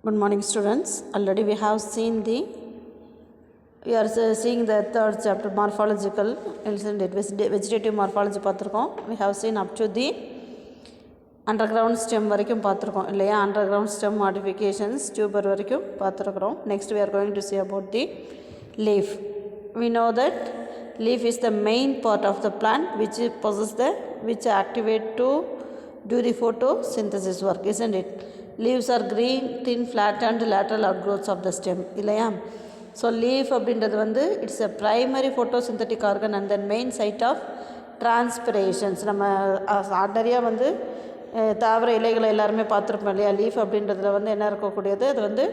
Good morning, students. Already we have seen we are seeing the third chapter, morphological, vegetative morphology பார்த்திருக்கோம். We have seen up to the underground stem வரைக்கும் பார்த்திருக்கோம் இல்லையா? Underground stem modifications, tuber வரைக்கும் பார்த்திருக்கிறோம். Next we are going to see about the leaf. We know that leaf is the main part of the plant which activate to do the photosynthesis work, isn't it? Leaves are green, thin, flattened lateral outgrowths of the stem இல்லையா? So leaf அப்படின்றது வந்து it's a primary photosynthetic organ and the main site of transpirations. நம்ம ஆர்டரியாக வந்து தாவர இலைகளை எல்லாருமே பார்த்துருப்போம் இல்லையா? லீஃப் அப்படின்றதுல வந்து என்ன இருக்கக்கூடியது, அது வந்து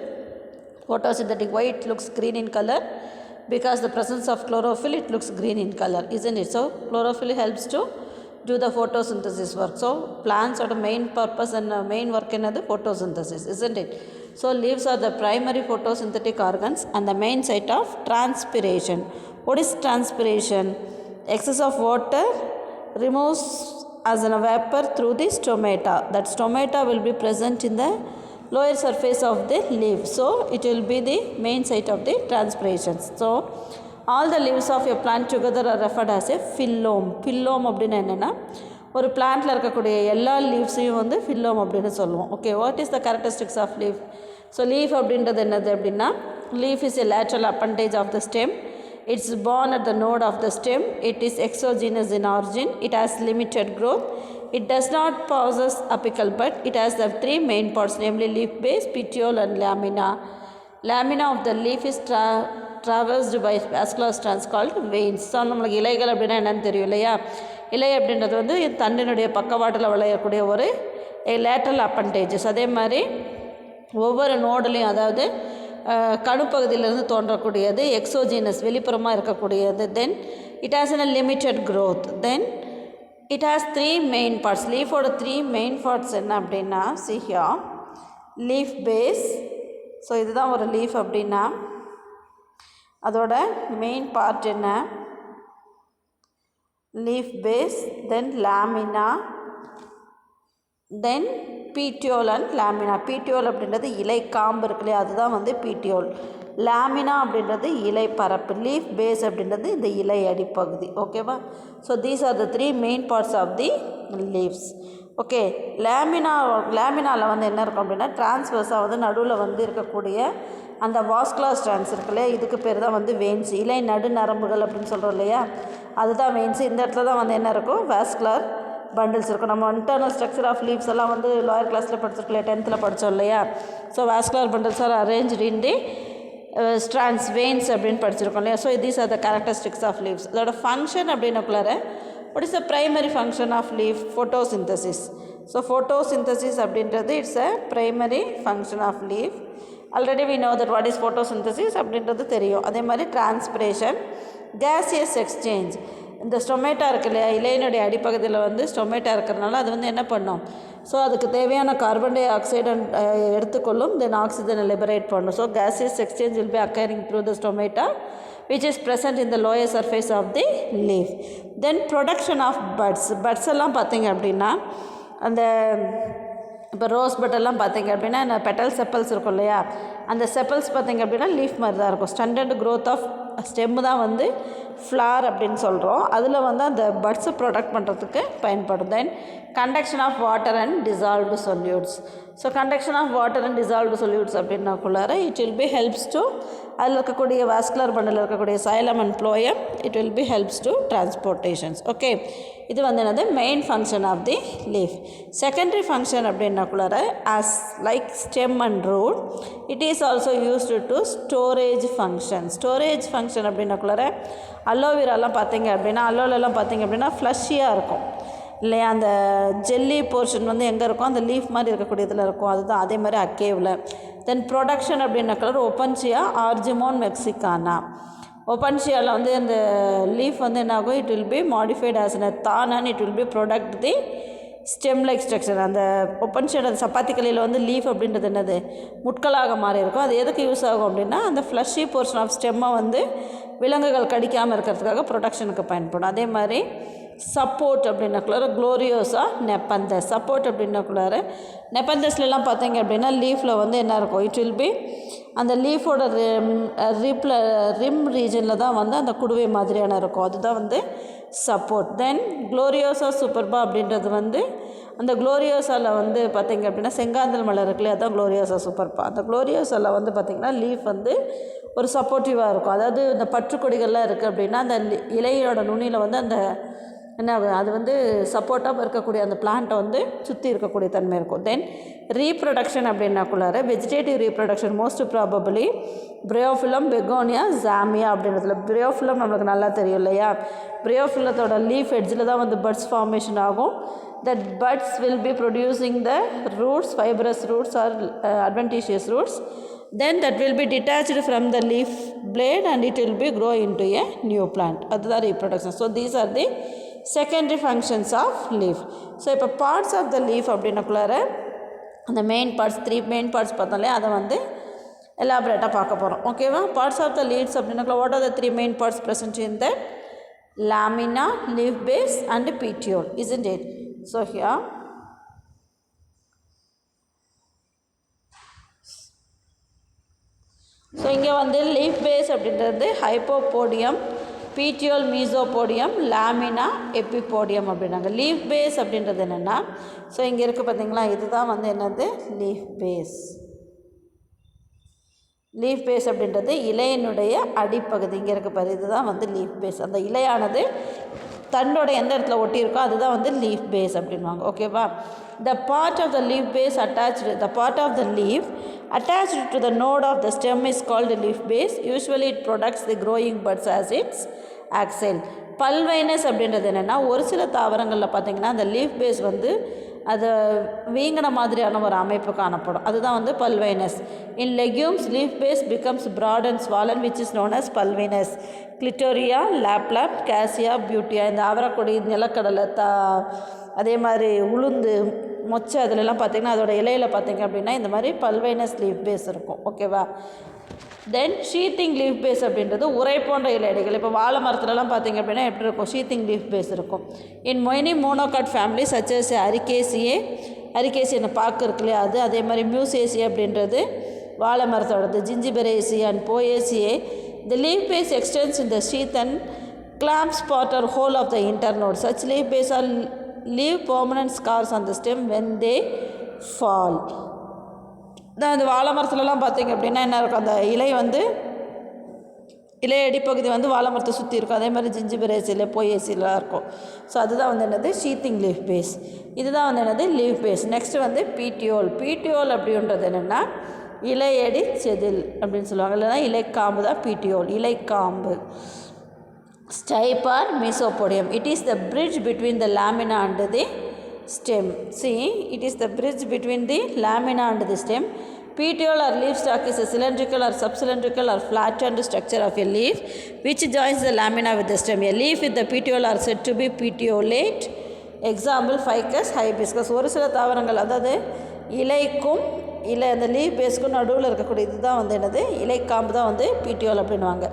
photosynthetic. Why it looks green in color? Because the presence of chlorophyll, it looks green in color, isn't it? So chlorophyll helps to do the photosynthesis work. So plants are the main purpose and main work in the photosynthesis, isn't it? So leaves are the primary photosynthetic organs and the main site of transpiration. What is transpiration? Excess of water removes as a vapor through the stomata. That stomata will be present in the lower surface of the leaf. So it will be the main site of the transpirations. So all the leaves of a plant together are referred as a phylum. Phylum அப்படின்னா என்னென்னா, ஒரு பிளான்ட்டில் இருக்கக்கூடிய எல்லா லீவ்ஸையும் வந்து phyllome அப்படின்னு சொல்லுவோம். Okay, what is the characteristics of leaf? So leaf அப்படின்றது என்னது அப்படின்னா, leaf is a lateral appendage of the stem. It's born at the node of the stem. It is exogenous in origin. It has limited growth. It does not possess apical bud. It has the three main parts, namely leaf base, petiole and lamina. Lamina of the leaf is traversed by vascular strands called veins. So நம்மளுக்கு இலைகள் அப்படின்னா என்னென்னு தெரியும் இல்லையா? இலை அப்படின்றது வந்து தண்டினுடைய பக்கவாட்டில் விளையக்கூடிய ஒரு லேட்ரல் அப்பண்டேஜஸ். அதே மாதிரி ஒவ்வொரு நோடுலையும், அதாவது கணுப்பகுதியிலிருந்து தோன்றக்கூடியது எக்ஸோஜீனஸ், வெளிப்புறமாக இருக்கக்கூடியது. Then it has a limited growth. Then it has three main parts. லீஃபோட த்ரீ மெயின் பார்ட்ஸ் என்ன அப்படின்னா, சிஹியா லீஃப் பேஸ். ஸோ இதுதான் ஒரு லீஃப் அப்படின்னா அதோட மெயின் பார்ட் என்ன? Leaf base, then lamina, then petiole and lamina. Petiole அப்படின்றது இலை காம்பு இருக்கு இல்லையா, அதுதான் வந்து பீட்டியோல். லாமினா அப்படின்றது இலை பரப்பு. லீஃப் பேஸ் அப்படின்றது இந்த இலை அடிப்பகுதி. ஓகேவா? So these are the three main parts of the leaves. Okay, லேமினாவில் வந்து என்ன இருக்கும் அப்படின்னா, டிரான்ஸ்வர்ஸாக வந்து நடுவில் வந்து இருக்கக்கூடிய அந்த வாஸ்குலர் ஸ்ட்ராண்ட்ஸ் இருக்கு இல்லையா, இதுக்கு பேர் தான் வந்து வெயின்ஸ். இலை நடு நரம்புகள் அப்படின்னு சொல்கிறோம் இல்லையா, அதுதான் வெயின்ஸ். இந்த இடத்துல தான் வந்து என்ன இருக்கும், வாஸ்குலர் பண்டில்ஸ் இருக்கும். நம்ம இன்டர்னல் ஸ்ட்ரக்சர் ஆஃப் லீவ்ஸ் எல்லாம் வந்து லோயர் கிளாஸில் படிச்சிருக்கோம் இல்லையா, 10th படித்தோம் இல்லையா. So vascular bundles are arranged in the strands, veins அப்படின்னு படிச்சிருக்கோம் இல்லையா. So these are the characteristics of leaves. அதோட ஃபங்க்ஷன் அப்படின்னக்குள்ளார, what is the primary function of leaf? Photosynthesis. So photosynthesis அப்படின்றது it's a primary function of leaf. Already we know that what is photosynthesis அப்படின்றது தெரியும். அதே மாதிரி transpiration, gaseous exchange. இந்த stomata இருக்கு இல்லையா, இலையினுடைய அடிப்பகுதியில் வந்து ஸ்டொமேட்டா இருக்கிறதுனால அது வந்து என்ன பண்ணும், ஸோ அதுக்கு தேவையான கார்பன் டை ஆக்சைடு எடுத்துக்கொள்ளும், தென் ஆக்சிஜனை லிபரேட் பண்ணும். So gaseous exchange will be occurring through the stomata which is present in the lower surface of the leaf. Then production of buds. buds எல்லாம் பார்த்தீங்க அப்படின்னா, அந்த இப்போ ரோஸ் பட்டெல்லாம் பார்த்தீங்க அப்படின்னா அந்த பெட்டல் செப்பல்ஸ் இருக்கும் இல்லையா, அந்த செப்பல்ஸ் பார்த்தீங்க அப்படின்னா லீஃப் மாதிரி தான் இருக்கும். ஸ்டாண்டர்ட் க்ரோத் ஆஃப் ஸ்டெம்மு தான் வந்து ஃப்ளார் அப்படின்னு சொல்கிறோம். அதில் வந்து அந்த பட்ஸை ப்ரொடக்ட் பண்ணுறதுக்கு பயன்படும். Then conduction of water and dissolved solutes. So conduction of water and dissolved solutes அப்படின்னாக்குள்ளார it will be helps to, அதில் இருக்கக்கூடிய வாஸ்குலர் பண்டில் இருக்கக்கூடிய xylem and phloem, it will be helps to transportations. Okay, இது வந்து என்னது, main function of the leaf. Secondary function அப்படின்னாக்குள்ளார, as like stem and root, it is also used to storage function. Storage function அப்படின்னாக்குள்ளார, அலோவேராலாம் பார்த்தீங்க அப்படின்னா, அலோலெல்லாம் பார்த்தீங்க அப்படின்னா ஃப்ளஷியாக இருக்கும் இல்லையா, அந்த ஜெல்லி போர்ஷன் வந்து எங்கே இருக்கும், அந்த லீஃப் மாதிரி இருக்கக்கூடியதில் இருக்கும். அதுதான் அதே மாதிரி அக்கேவில். தென் ப்ரொடக்ஷன் அப்படின்னாக்குள்ளார ஒப்பன்சியா, ஆர்ஜிமோன் மெக்சிகானா. ஒப்பன்சியாவில் வந்து அந்த லீஃப் வந்து என்ன ஆகும், it will be modified as a thorn and it will be protect the stem like structure. அந்த ஒப்பன்சியோட சப்பாத்தி கலையில் வந்து லீஃப் அப்படின்றது என்னது, முட்களாக மாறி இருக்கும். அது எதுக்கு யூஸ் ஆகும் அப்படின்னா, அந்த ஃப்ளஷி போர்ஷன் ஆஃப் ஸ்டெம்மை வந்து விலங்குகள் கடிக்காமல் இருக்கிறதுக்காக ப்ரொடக்ஷனுக்கு பயன்படும். அதே மாதிரி சப்போர்ட் அப்படின்னக்குள்ளார க்ளோரியோசா நெப்பந்தஸ். சப்போர்ட் அப்படின்னக்குள்ளார நெப்பந்தஸ்லாம் பார்த்தீங்க அப்படின்னா லீஃபில் வந்து என்ன இருக்கும், இட் வில் பி அந்த லீஃபோட ரிம் ரீஜனில் தான் வந்து அந்த குடுவை மாதிரியான இருக்கும், அதுதான் வந்து சப்போர்ட். தென் க்ளோரியோசா சூப்பர்பா அப்படின்றது வந்து அந்த க்ளோரியோசாவில் வந்து பார்த்திங்க அப்படின்னா செங்காந்தல் மலர் இருக்குல்லையே, அதுதான் க்ளோரியோசா சூப்பர்பா. அந்த க்ளோரியோசாவில் வந்து பார்த்திங்கன்னா லீஃப் வந்து ஒரு சப்போர்ட்டிவாக இருக்கும். அதாவது இந்த பற்றுக்கொடிகள்லாம் இருக்குது அப்படின்னா அந்த இலையோட நுனியில் வந்து அந்த என்ன அது வந்து சப்போர்ட்டாக இருக்கக்கூடிய அந்த பிளான்ட்டை வந்து சுற்றி இருக்கக்கூடிய தன்மை இருக்கும். தென் ரீப்ரொடக்ஷன் அப்படின்னாக்குள்ளார vegetative reproduction most probably bryophyllum, begonia, zamia அப்படின்றதுல பிரையோஃபிலம் நம்மளுக்கு நல்லா தெரியும் இல்லையா. பிரையோஃபிலத்தோட லீஃப் எட்ஜில் தான் வந்து பட்ஸ் ஃபார்மேஷன் ஆகும். that buds will be producing the roots, fibrous roots or adventitious roots. Then that will be detached from the leaf blade and it will be grow into a new plant. That's the reproduction. So these are the secondary functions of leaf. So இப்போ parts of the leaf அப்படின்னக்குள்ளார அந்த main parts 3 main parts பார்த்தாலே அதை வந்து எலாபரேட்டாக பார்க்க போகிறோம். ஓகேவா. Parts of the leaves அப்படின்னாக்குள்ள what are the 3 main parts present in the lamina, leaf base and petiole, isn't it? So here இங்கே வந்து லீஃப் பேஸ் அப்படின்றது ஹைப்போபோடியம், பீட்டியோல் மீசோபோடியம், லாமினா, எபிபோடியம் அப்படின்னாங்க. லீஃப் பேஸ் அப்படின்றது என்னென்னா இங்கே இருக்குது பார்த்தீங்களா, இதுதான் வந்து என்னது லீஃப் பேஸ். லீஃப் பேஸ் அப்படின்றது இலையினுடைய அடிப்பகுதி இங்கே இருக்க பாரு, இதுதான் வந்து லீஃப் பேஸ். அந்த இலையானது தண்டோட எந்த இடத்துல ஒட்டியிருக்கோ அதுதான் வந்து லீஃப் பேஸ் அப்படின்வாங்க. ஓகேவா. The part of the leaf base attached the part of the leaf attached to the node of the stem is called leaf base. Usually it products the growing buds as its axil. பல்வைனஸ் அப்படின்றது என்னென்னா ஒரு சில தாவரங்களில் பார்த்திங்கன்னா அந்த leaf base வந்து அது வீங்கின மாதிரியான ஒரு அமைப்பு காணப்படும், அதுதான் வந்து pulvinus. In legumes leaf base becomes broad and swollen which is known as pulvinus. Clitoria, lablab, cassia, butea, இந்த அவரக்கொடி, நிலக்கடலை, அதே மாதிரி உளுந்து, மொச்சை, அதிலெல்லாம் பார்த்திங்கன்னா அதோட இலையில் பார்த்திங்க அப்படின்னா இந்த மாதிரி பல்வைனஸ் லீஃப் பேஸ் இருக்கும். ஓகேவா. தென் ஷீத்திங் லீஃப் பேஸ் அப்படின்றது உரை போன்ற இலையடிகள். இப்போ வாழை மரத்துலலாம் பார்த்திங்க அப்படின்னா எப்படி இருக்கும், ஷீத்திங் லீஃப் பேஸ் இருக்கும். இன் மொய்னி மோனோகாட் ஃபேமிலி சச்சஸ் அரிகேசியனை பாக்கு இருக்கு இல்லையா அது, அதே மாதிரி மியூசேசி அப்படின்றது வாழை மரத்தோடது, zingiberaceae and poaceae. The leaf base extends in the sheath and clamps part or whole of the internode. Such leaf base are leave permanent scars on the stem when they fall. அந்த வாழை மரத்துலலாம் பார்த்திங்க அப்படின்னா என்ன இருக்கும், அந்த இலை வந்து இலை அடிப்பகுதி வந்து வாழை மரத்தை சுற்றி இருக்கும். அதே மாதிரி ஜிஞ்சிபரேசியில் போயேசிலாம் இருக்கும். ஸோ அதுதான் வந்து என்னது ஷீத்திங் லீஃப் பேஸ். இதுதான் வந்து என்னது லீஃப் பேஸ். நெக்ஸ்ட்டு வந்து பீட்டியோல். பீட்டியோல் அப்படின்றது என்னென்னா இலையடி செதில் அப்படின்னு சொல்லுவாங்க, இல்லைனா இலைக்காம்பு தான் petiole, இலைக்காம்பு. Stipe or mesopodium. It is the bridge between the lamina and the stem. See, it is the bridge between the lamina and the stem. Petiole or leaf stalk is a cylindrical or subcylindrical or flattened structure of a leaf which joins the lamina with the stem. A leaf with the petiole are said to be petiolate. Example ficus, hibiscus. ஒரு சில தாவரங்கள் அதாவது இலைக்கும் அந்த leaf பேஸ்க்கும் நடுவில் இருக்கக்கூடிய இதுதான் வந்து என்னது இலைக்காம்பு தான் வந்து பீட்டியோல் அப்படின்வாங்க.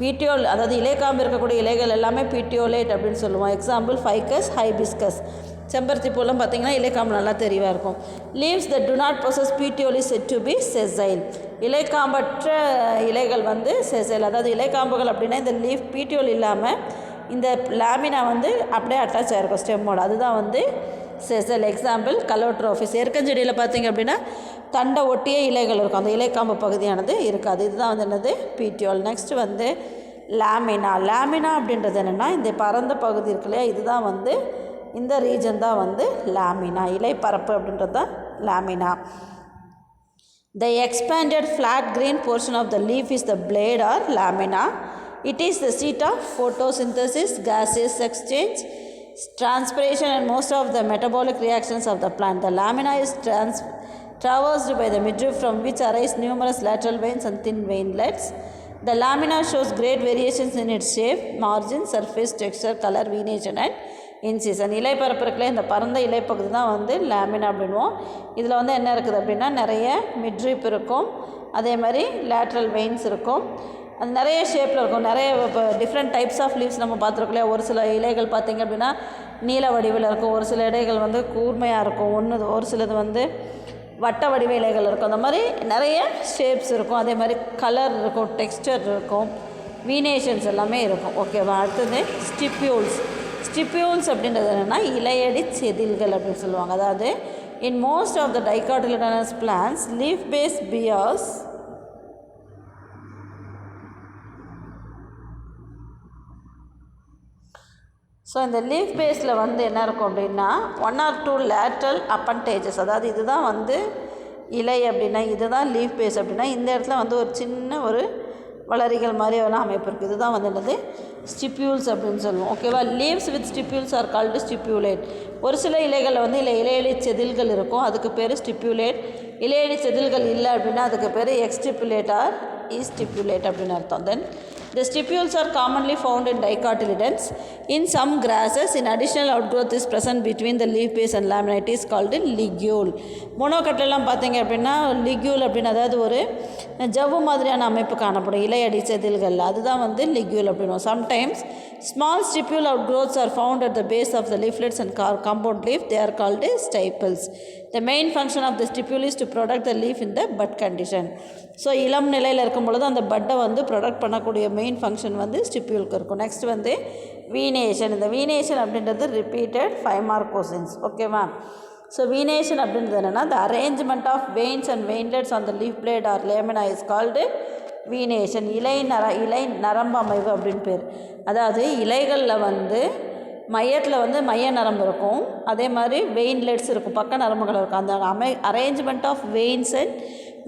பீட்டியோல் அதாவது இலைக்காம்பு இருக்கக்கூடிய இலைகள் எல்லாமே பீட்டியோலேட் அப்படின்னு சொல்லுவோம். Example ficus, hibiscus. செம்பருத்தி பூலாம் பார்த்திங்கன்னா இலைக்காம்பு நல்லா தெளிவாக இருக்கும். Leaves that do not possess petiole is said to be sessile. இலைக்காம்பற்ற இலைகள் வந்து செசைல். அதாவது இலைக்காம்புகள் அப்படின்னா இந்த லீஃப் பீட்டியோல் இல்லாமல் இந்த லாமினா வந்து அப்படியே அட்டாச் ஆகிருக்கும் ஸ்டெம்மோட, அதுதான் வந்து செசல். எக்ஸாம்பிள் கலோட்ரோஃபிஸ். எருக்கஞ்செடியில் பார்த்திங்க அப்படின்னா தண்டை ஒட்டிய இலைகள் இருக்கும், அந்த இலைக்காம்பு பகுதியானது இருக்காது. இதுதான் வந்து என்னது பீட்டியோல். நெக்ஸ்ட்டு வந்து லாமினா. லாமினா அப்படின்றது என்னென்னா இந்த பரந்த பகுதி இருக்கு இல்லையா, இதுதான் வந்து இந்த ரீஜன் தான் வந்து லாமினா, இலை பரப்பு அப்படின்றது தான் lamina. The expanded flat green portion of the leaf is the blade or lamina. It is the seat of photosynthesis, gaseous exchange, transpiration and most of the metabolic reactions of the plant. The lamina is traversed by the midrib from which arise numerous lateral veins and thin veinlets. The lamina shows great variations in its shape, margin, surface, texture, color, venation and incision. இலைப்பரப்பு இருக்குல்ல, இந்த பரந்த இலைப்பகுதி தான் வந்து lamina அப்படின்வோம். இதில் வந்து என்ன இருக்குது அப்படின்னா நிறைய மிட்ரிப் இருக்கும், அதே மாதிரி லேட்ரல் வெயின்ஸ் இருக்கும், அது நிறைய ஷேப்பில் இருக்கும். நிறைய இப்போ டிஃப்ரெண்ட் டைப்ஸ் ஆஃப் லீவ்ஸ் நம்ம பார்த்துருக்கோம் இல்லையா. ஒரு சில இலைகள் பார்த்திங்க அப்படின்னா நீல வடிவில் இருக்கும், ஒரு சில இலைகள் வந்து கூர்மையாக இருக்கும், ஒரு சிலது வந்து வட்ட வடிவ இலைகள் இருக்கும். அந்த மாதிரி நிறைய ஷேப்ஸ் இருக்கும். அதே மாதிரி கலர் இருக்கும், டெக்ஸ்டர் இருக்கும், வீனேஷன்ஸ் எல்லாமே இருக்கும். ஓகேவா. அடுத்தது ஸ்டிப்யூல்ஸ் அப்படின்றது என்னென்னா இலையடி செதில்கள் அப்படின்னு சொல்லுவாங்க. அதாவது in most of the dicotyledonous plants leaf base bears so இந்த லீஃப் பேஸில் வந்து என்ன இருக்கும் அப்படின்னா 1 or 2 lateral appendages. அதாவது இதுதான் வந்து இலை அப்படின்னா, இதுதான் லீஃப் பேஸ் அப்படின்னா, இந்த இடத்துல வந்து ஒரு சின்ன ஒரு வளரிகள் மாதிரியான அமைப்பு இருக்குது. இதுதான் வந்து என்னது ஸ்டிப்யூல்ஸ் அப்படின்னு சொல்லுவோம். ஓகேவா. Leaves with stipules are called ஸ்டிப்யூலேட். ஒரு சில இலைகளில் வந்து இலையடி செதில்கள் இருக்கும், அதுக்கு பேர் ஸ்டிப்யூலேட். இலையடி செதில்கள் இல்லை அப்படின்னா அதுக்கு பேர் எக்ஸ்டிப்யூலேட் ஆர் ஈஸ்டிப்யூலேட் அப்படின்னு அர்த்தம். தென் the stipules are commonly found in dicotyledons. In some grasses, in additional outgrowth is present between the leaf base and lamina. It is called ligule. மோனோகட்லாம் பார்த்தீங்க அப்படின்னா லிக்யூல் அப்படின்னு, அதாவது ஒரு ஜவ்வு மாதிரியான அமைப்பு காணப்படும் இலையடி செதில்களில், அதுதான் வந்து லிக்யூல் அப்படின்னும். Sometimes small stipule outgrowths are found at the base of the leaflets and compound leaf. They are called stiples. The main function of the stipule is to protect the leaf in the bud condition. So இளம் நிலையில் இருக்கும் பொழுது அந்த பட்டை வந்து product பண்ணக்கூடிய main function வந்து ஸ்டிப்யூலுக்கு இருக்கும். நெக்ஸ்ட் வந்து வீனேஷன். இந்த வீனேஷன் அப்படின்றது ரிப்பீட்டட் 5 mark கொஸ்டின்ஸ். ஓகேவா. ஸோ வீனேஷன் அப்படின்றது என்னென்னா the arrangement of veins and veinlets on the leaf blade or lamina is called venation. இலை நரம்பு அமைவு அப்படின்னு பேர். அதாவது இலைகளில் வந்து மையத்தில் வந்து மைய நரம்பு இருக்கும், அதே மாதிரி வெயின்லெட்ஸ் இருக்கும், பக்க நரம்புகள் இருக்கும். அந்த arrangement of veins and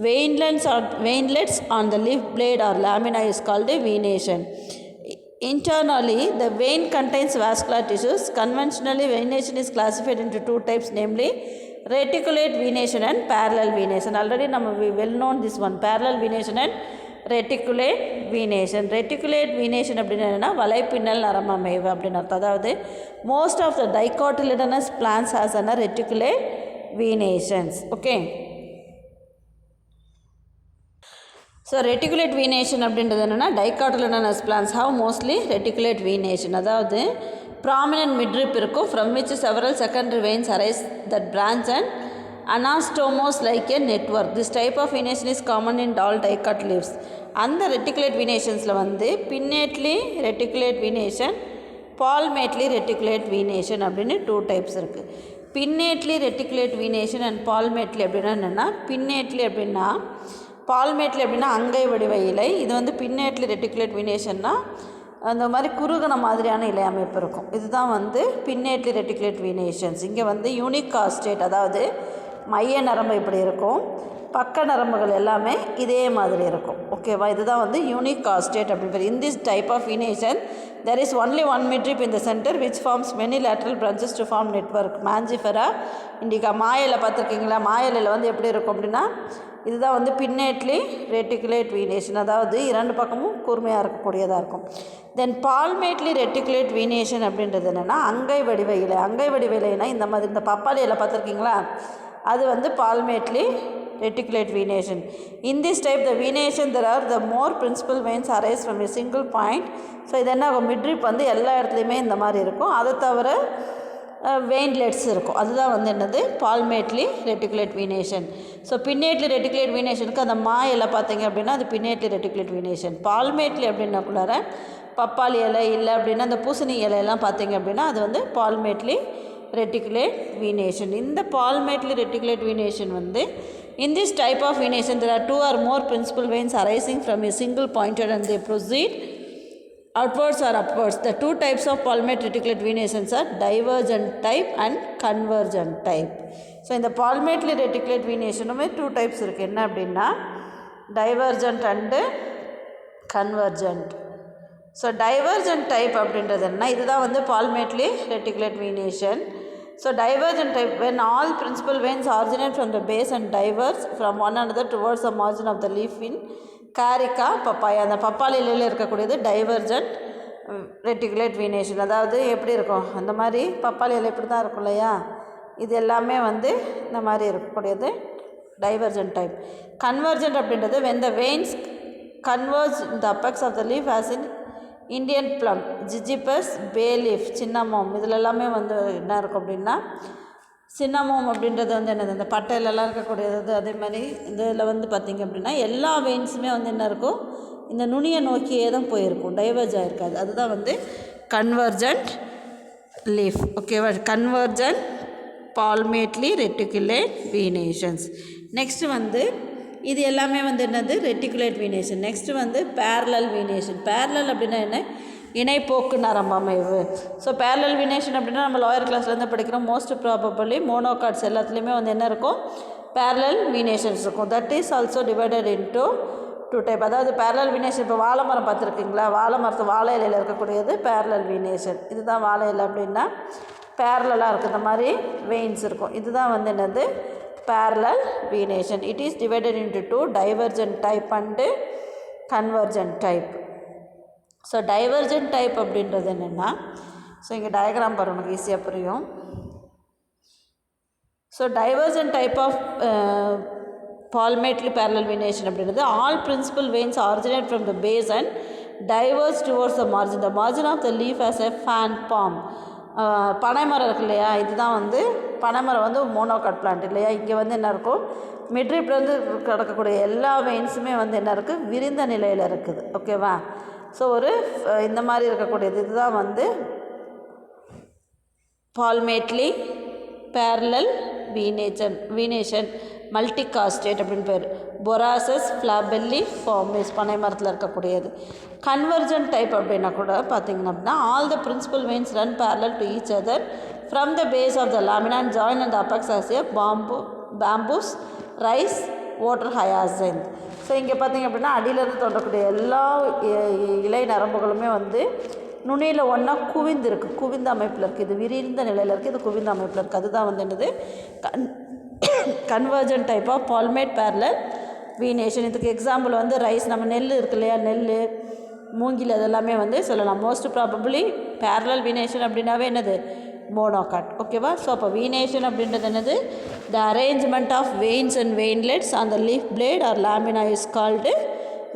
veinlets on the leaf blade or lamina is called venation. Internally, the vein contains vascular tissues. Conventionally, venation is classified into 2 types, namely reticulate venation and parallel venation. Already we well known this one, parallel venation and reticulate venation. Reticulate venation அப்படின்னா என்னென்னா வலைப்பின்னல் நரம்பமைவு அப்படின்னு அர்த்தம். அதாவது most of the dicotyledonous plants has a reticulate venations. Okay. So reticulate venation அப்படின்றது என்னென்னா dicotyledonous plants have mostly reticulate venation. அதாவது prominent midrib இருக்கும், from which several secondary veins arise that branch and anastomose like a network. This type of venation is common in all dicot leaves. அந்த ரெட்டிகுலேட் வீனேஷன்ஸில் வந்து pinnately reticulate venation, palmately reticulate venation அப்படின்னு 2 types இருக்குது. Pinnately reticulate venation and palmately அப்படின்னா என்னென்னா, பின்னேட்லி அப்படின்னா பால்மேட்லி அப்படின்னா அங்கை வடிவ இலை. இது வந்து பின்னேட்லி ரெட்டிகுலேட் வீனேஷன்னா அந்த மாதிரி குறுகன மாதிரியான இலை அமைப்பு இருக்கும். இதுதான் வந்து பின்னேட்லி ரெட்டிகுலேட் வீனேஷன்ஸ். இங்கே வந்து யூனிக் காஸ்டேட், அதாவது மைய நரம்பு இப்படி இருக்கும், பக்க நரம்புகள் எல்லாமே இதே மாதிரி இருக்கும். ஓகேவா. இதுதான் வந்து யூனிக் காஸ்டேட் அப்படின்னு. In this type of venation there is only one midrib in the center which forms many lateral branches to form network. Mangifera indica. மாயிலை பார்த்துருக்கீங்களா. மாயிலையில் வந்து எப்படி இருக்கும் அப்படின்னா இதுதான் வந்து பின்னேட்லி ரெட்டிகுலேட் வீனேஷன், அதாவது 2 பக்கமும் கூர்மையாக இருக்கக்கூடியதாக இருக்கும். தென் பால்மேட்லி ரெட்டிகுலேட் வீனேஷன் அப்படின்றது என்னென்னா அங்கை வடிவ இலை. அங்கை வடிவ இலைனா இந்த மாதிரி இந்த பப்பாளி இலை பார்த்துருக்கீங்களா, அது வந்து பால்மேட்லி reticulate venation. In this type the venation there are the more principal veins arise from a single point. So இது என்ன மிட்ரிப் வந்து எல்லா இடத்துலையுமே இந்த மாதிரி இருக்கும், அதை தவிர வெயின்லெட்ஸ் இருக்கும். அதுதான் வந்து என்னது பால்மேட்லி ரெட்டிகுலேட் வீனேஷன். ஸோ பின்னேட்லி ரெட்டிகுலேட் வீனேஷனுக்கு அந்த இலை பார்த்தீங்க அப்படின்னா அது பின்னேட்லி ரெட்டிகுலேட் வீனேஷன். பால்மேட்லி அப்படின்னாக்குள்ளார பப்பாளி இலை இல்லை அப்படின்னா அந்த பூசணி இலையெல்லாம் பார்த்தீங்க அப்படின்னா அது வந்து பால்மேட்லி ரெட்டிகுலேட் வீனேஷன். இந்த பால்மேட்லி ரெட்டிகுலேட் வீனேஷன் வந்து in this type of venation there are 2 or more principal veins arising from a single pointed and they proceed outwards or upwards. The 2 types of palmate reticulate venations are divergent type and convergent type. So in the palmately reticulate venation 2 types இருக்கு. என்ன அப்படின்னா divergent and convergent. So divergent type அப்படின்றது என்ன, இதுதான் வந்து palmately reticulate venation. So divergent type, when all principal veins originate from the base and diverge from one another towards the margin of the leaf in carica papaya. அந்த பப்பாளி இலையில் இருக்கக்கூடியது divergent reticulate venation. அதாவது எப்படி இருக்கும், அந்த மாதிரி பப்பாளி இலை இப்படி தான் இருக்கும் இல்லையா, இது எல்லாமே வந்து இந்த மாதிரி இருக்கக்கூடியது டைவர்ஜென்ட் டைப். கன்வர்ஜென்ட் அப்படின்றது when the veins converge in the apex of the leaf as in Indian plum, Jijipus, bay leaf, cinnamon. இதில் எல்லாமே வந்து என்ன இருக்கும் அப்படின்னா சின்னமோம் அப்படின்றது வந்து என்னது இந்த பட்டையிலலாம் இருக்கக்கூடியது. அதே மாதிரி இதில் வந்து பார்த்திங்க அப்படின்னா எல்லா வெயின்ஸுமே வந்து என்ன இருக்கும், இந்த நுனியை நோக்கியே தான் போயிருக்கும், டைவர்ஜ் ஆகிருக்காது. அதுதான் வந்து கன்வர்ஜென்ட் லீஃப். ஓகேவா? Convergent palmately reticulate venations. Next வந்து இது எல்லாமே வந்து என்னது ரெட்டிகுலேட் வீனேஷன். நெக்ஸ்ட்டு வந்து பேரலல் வீனேஷன். பேரலல் அப்படின்னா என்ன, இணைப்போக்கு நரம்பு அமைவு. ஸோ பேரலல் வீனேஷன் அப்படின்னா நம்ம லோயர் கிளாஸ்லேருந்து படிக்கிறோம். மோஸ்ட் ப்ராபபிளி மோனோகாட்ஸ் எல்லாத்துலேயுமே வந்து என்ன இருக்கும், பேரலல் வீனேஷன்ஸ் இருக்கும். That is also divided into 2 type. அதாவது பேரலல் வீனேஷன், இப்போ வாழை மரம் பார்த்துருக்கீங்களா, வாழை மரத்து வாழை இலையில் இருக்கக்கூடியது பேரலல் வீனேஷன். இதுதான் வாழை இலை அப்படின்னா பேரலாக இருக்குது, இந்த மாதிரி வெயின்ஸ் இருக்கும். இதுதான் வந்து என்னது parallel venation. It is divided into 2, divergent type and convergent type. So divergent type அப்படின்றது என்னென்னா, ஸோ இங்கே டயக்ராம் பாருங்கள் நமக்கு ஈஸியாக புரியும். So divergent type of palmately parallel venation அப்படின்றது all principal veins originate from the base and diverge towards the margin. The margin of the leaf has a fan palm. பனைமரம் இருக்கு இல்லையா, இதுதான் வந்து பனைமரம் வந்து மோனோகாட் பிளான்ட் இல்லையா. இங்கே வந்து என்ன இருக்கும், மிட்ரிப்லேருந்து கிடக்கக்கூடிய எல்லா வெயின்ஸுமே வந்து என்ன இருக்குது, விரிந்த நிலையில் இருக்குது. ஓகேவா? ஸோ ஒரு இந்த மாதிரி இருக்கக்கூடியது இதுதான் வந்து பால்மேட்லி பேரலல் வீனேஷன் மல்டிகாஸ்டேட் அப்படின்னு பேர். பொராசஸ் ஃப்ளாபெல்லி ஃபார்மிஸ் பனை மரத்தில் இருக்கக்கூடியது. கன்வர்ஜென்ட் டைப் அப்படின்னா கூட பார்த்திங்கன்னா அப்படின்னா all the principal veins run parallel to each other from the base of the lamina and join and apex as a bamboos rice water hyacinth. So இங்கே பார்த்திங்க அப்படின்னா அடியிலேருந்து தோன்றக்கூடிய எல்லா இலை நரம்புகளுமே வந்து நுனியில் ஒன்றா குவிந்த அமைப்பில் இருக்குது. இது விரிந்த நிலையில் இருக்குது, இது குவிந்த அமைப்பில் இருக்குது. அதுதான் வந்து என்னது convergent type of palmate parallel venation. இதுக்கு எக்ஸாம்பிள் வந்து ரைஸ், நம்ம நெல் இருக்கு இல்லையா, நெல் மூங்கில் அதெல்லாமே வந்து சொல்லலாம். மோஸ்ட் ப்ராபபிளி பேரலல் வீனேஷன் அப்படின்னாவே என்னது மோனோகாட். ஓகேவா? ஸோ அப்போ வீனேஷன் அப்படின்றது என்னது, the arrangement of veins and veinlets on the leaf blade or lamina is called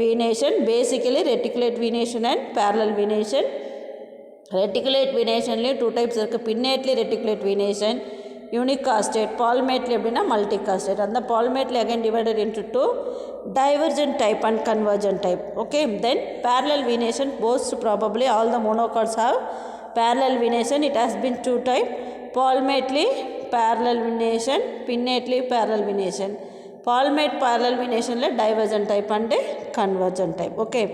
venation. Basically reticulate venation and parallel venation. Reticulate வீனேஷன்லேயும் 2 டைப்ஸ் இருக்குது. Pinnately reticulate venation, unicostate. Palmately அப்படின்னா multicostate. அந்த palmately again divided into 2, divergent type and convergent type. Okay, then parallel venation, most probably all the monocots have parallel venation. It has been 2 type, palmately parallel venation, pinnately parallel venation. Palmate parallel venation la divergent type and convergent type. Okay,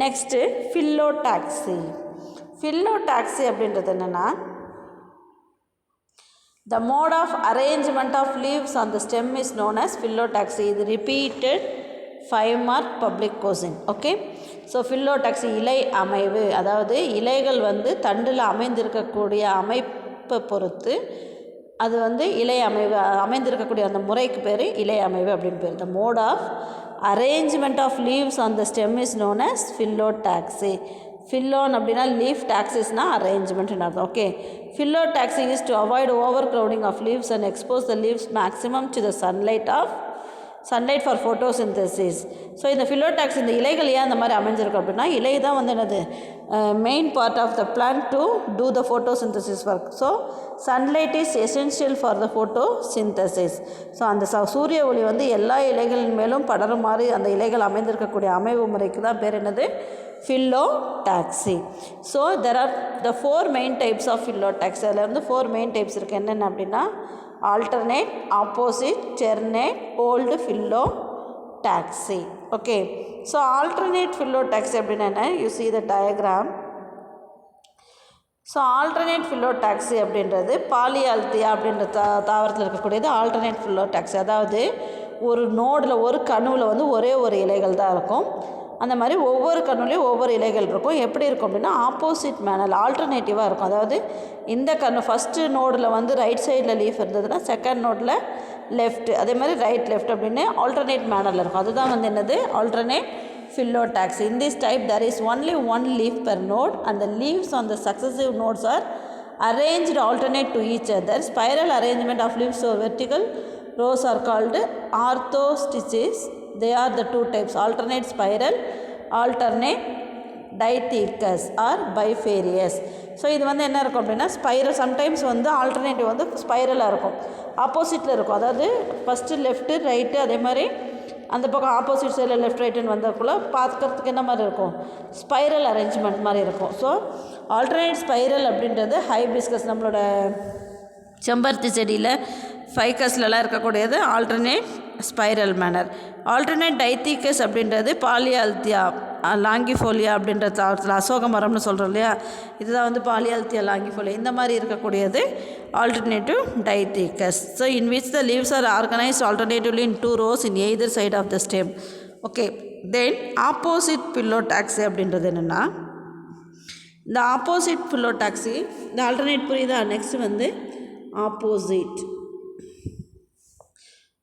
next phyllotaxy. Phyllotaxy அப்படின்றது என்னன்னா, the mode of arrangement of leaves on the stem is known as phyllotaxy. இது repeated 5 mark public question. Okay, so phyllotaxy இலை அமைவு, அதாவது இலைகள் வந்து தண்டில் அமைந்திருக்கக்கூடிய அமைப்பை பொறுத்து அது வந்து இலை அமைவு, அமைந்திருக்கக்கூடிய அந்த முறைக்கு பேர் இலை அமைவு அப்படின்னு பேர். The mode of arrangement of leaves on the stem is known as phyllotaxy. Phylon அப்படின்னா லீஃப், டாக்ஸிஸ்னா அரேஞ்ச்மெண்ட்னு அர்த்தம். Okay, phyllotaxy is to avoid overcrowding of leaves and expose the leaves maximum to the sunlight for photosynthesis. So இந்த phyllotaxy, இந்த இலைகள் ஏன் அந்த மாதிரி அமைஞ்சிருக்கு அப்படின்னா, இலை தான் வந்து என்னது main part of the plant to do the photosynthesis work. So sunlight is essential for the photosynthesis. So அந்த சூரிய ஒளி வந்து எல்லா இலைகளின் மேலும் படரும் மாதிரி அந்த இலைகள் அமைந்திருக்கக்கூடிய அமைவு முறைக்கு தான் பேர் என்னது phyllotaxy. So there are the 4 main types of phyllotaxy. அதில் வந்து 4 மெயின் டைப்ஸ் இருக்குது. என்னென்ன அப்படின்னா alternate, opposite, ternate, old phyllotaxy. Okay, so alternate phyllotaxy அப்படின்னா என்ன, you see the diagram. So alternate phyllotaxy அப்படின்றது பாலியால்த்தியா அப்படின்ற தாவரத்தில் இருக்கக்கூடியது ஆல்டர்னேட் phyllotaxy. அதாவது ஒரு நோடில், ஒரு கணுவில் வந்து ஒரே ஒரு இலைகள் தான் இருக்கும். அந்த மாதிரி ஒவ்வொரு கண்ணுலேயும் ஒவ்வொரு இலைகள் இருக்கும். எப்படி இருக்கும் அப்படின்னா ஆப்போசிட் மேனர், ஆல்டர்னேட்டிவாக இருக்கும். அதாவது இந்த கண்ணு ஃபஸ்ட்டு நோடில் வந்து ரைட் சைடில் லீஃப் இருந்ததுன்னா செகண்ட் நோடில் லெஃப்ட், அதே மாதிரி ரைட் லெஃப்ட் அப்படின்னு ஆல்டர்னேட் மேனரில் இருக்கும். அதுதான் வந்து என்னது alternate phyllotaxy. In this type there is only one leaf per node and the leaves on the successive nodes are arranged alternate to each other. Spiral arrangement of leaves or vertical rows are called orthostiches. They are the 2 types, alternate spiral alternate diathecous or bifarious. So இது வந்து என்ன இருக்கும் அப்படின்னா spiral. Sometimes வந்து alternative வந்து ஸ்பைரலாக இருக்கும், ஆப்போசிட்டில் இருக்கும். அதாவது ஃபஸ்ட்டு லெஃப்ட்டு ரைட்டு, அதே மாதிரி அந்த பக்கம் ஆப்போசிட் சைடில் லெஃப்ட் ரைட்டுன்னு வந்ததுக்குள்ளே பார்க்கறதுக்கு என்ன மாதிரி இருக்கும், ஸ்பைரல் அரேஞ்ச்மெண்ட் மாதிரி இருக்கும். ஸோ ஆல்டர்னேட் ஸ்பைரல் அப்படின்றது ஹைபிஸ்கஸ், நம்மளோட செம்பருத்தி செடியில் ஃபைக்கஸ்லலாம் இருக்கக்கூடியது ஆல்டர்னேட் ஸ்பைரல் மேனர். ஆல்டர்னேட் டைத்தீக்கஸ் அப்படின்றது பாலியால்த்தியா லாங்கிஃபோலியா அப்படின்றது அசோக மரம்னு சொல்கிறோம் இல்லையா, இதுதான் வந்து பாலியால்த்தியா லாங்கிஃபோலியா. இந்த மாதிரி இருக்கக்கூடியது alternative distichous. So in which the leaves are organised alternatively in 2 rows in either side of the stem. Okay, then opposite phyllotaxy அப்படின்றது என்னென்னா, இந்த ஆப்போசிட் பில்லோடாக்ஸி, இந்த ஆல்டர்னேட் புரியுதா. நெக்ஸ்ட் வந்து ஆப்போசிட்.